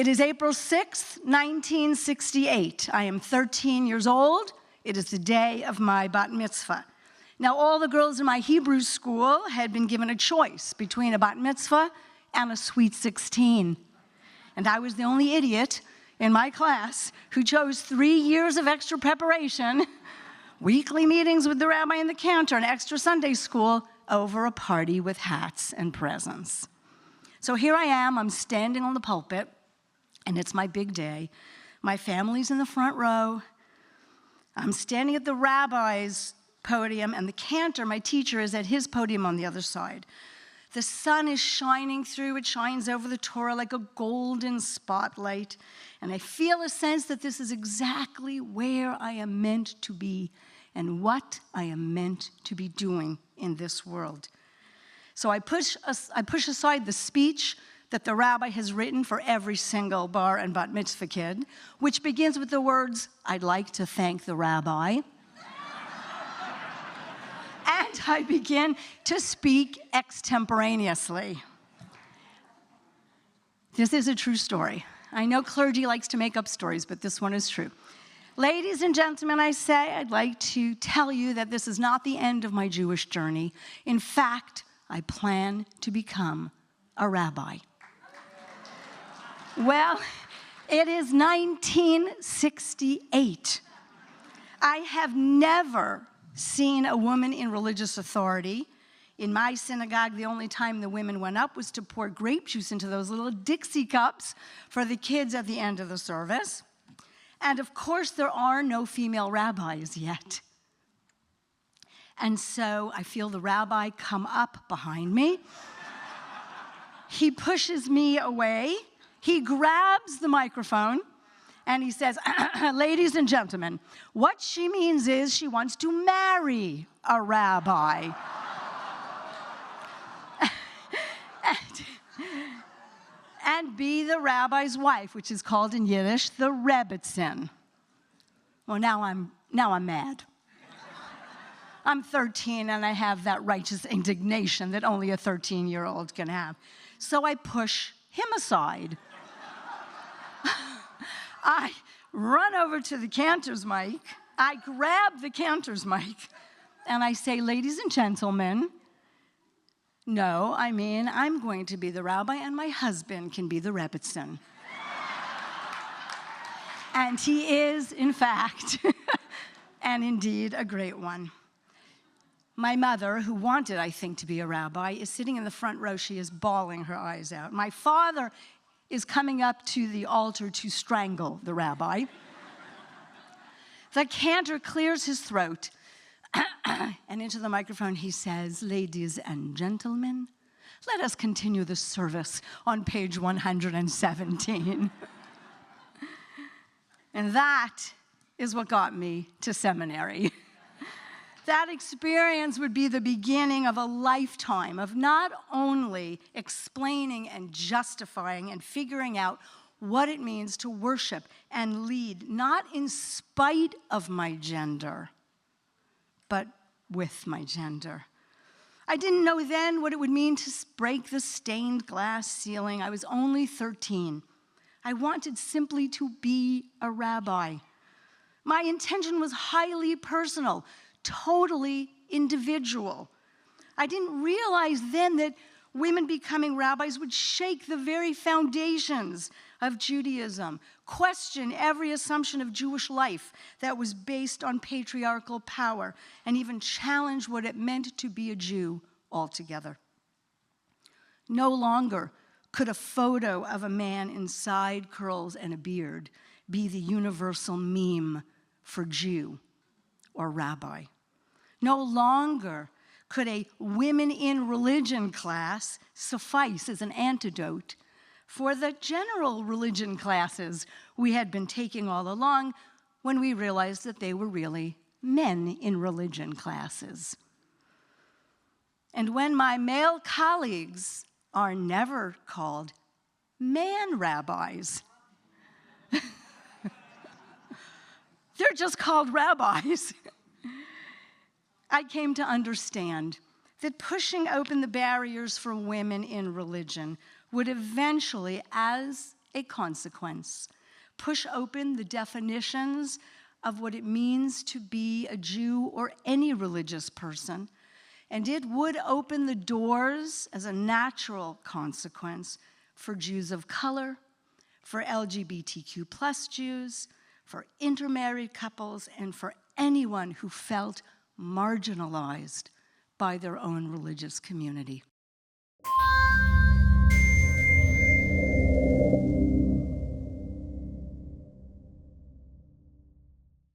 It is April 6th, 1968. I am 13 years old. It is the day of my Bat Mitzvah. Now, all the girls in my Hebrew school had been given a choice between a Bat Mitzvah and a Sweet 16. And I was the only idiot in my class who chose 3 years of extra preparation, weekly meetings with the rabbi and the cantor, and extra Sunday school over a party with hats and presents. So here I am, I'm standing on the pulpit, and it's my big day. My family's in the front row. I'm standing at the rabbi's podium, and the cantor, my teacher, is at his podium on the other side. The sun is shining through. It shines over the Torah like a golden spotlight. And I feel a sense that this is exactly where I am meant to be and what I am meant to be doing in this world. So I push aside the speech that the rabbi has written for every single bar and bat mitzvah kid, which begins with the words, "I'd like to thank the rabbi." And I begin to speak extemporaneously. This is a true story. I know clergy likes to make up stories, but this one is true. Ladies and gentlemen, I say I'd like to tell you that this is not the end of my Jewish journey. In fact, I plan to become a rabbi. Well, it is 1968. I have never seen a woman in religious authority. In my synagogue, the only time the women went up was to pour grape juice into those little Dixie cups for the kids at the end of the service. And of course, there are no female rabbis yet. And so I feel the rabbi come up behind me. He pushes me away. He grabs the microphone. And he says, "Ladies and gentlemen, what she means is she wants to marry a rabbi." and be the rabbi's wife, which is called in Yiddish the Rebuttal. Well, now I'm mad. I'm 13 and I have that righteous indignation that only a 13-year-old can have. So I push him aside. I run over to the cantor's mic, I grab the cantor's mic, and I say, "Ladies and gentlemen, no, I mean, I'm going to be the rabbi and my husband can be the Rebuttal." And he is, in fact, and indeed, a great one. My mother, who wanted, I think, to be a rabbi, is sitting in the front row. She is bawling her eyes out. My father is coming up to the altar to strangle the rabbi. The cantor clears his throat, and into the microphone he says, "Ladies and gentlemen, let us continue the service on page 117. And that is what got me to seminary. That experience would be the beginning of a lifetime of not only explaining and justifying and figuring out what it means to worship and lead, not in spite of my gender, but with my gender. I didn't know then what it would mean to break the stained glass ceiling. I was only 13. I wanted simply to be a rabbi. My intention was highly personal, totally individual. I didn't realize then that women becoming rabbis would shake the very foundations of Judaism, question every assumption of Jewish life that was based on patriarchal power, and even challenge what it meant to be a Jew altogether. No longer could a photo of a man in side curls and a beard be the universal meme for Jew or rabbi. No longer could a women in religion class suffice as an antidote for the general religion classes we had been taking all along when we realized that they were really men in religion classes. And when my male colleagues are never called man rabbis, they're just called rabbis. I came to understand that pushing open the barriers for women in religion would eventually, as a consequence, push open the definitions of what it means to be a Jew or any religious person, and it would open the doors as a natural consequence for Jews of color, for LGBTQ plus Jews, for intermarried couples, and for anyone who felt marginalized by their own religious community.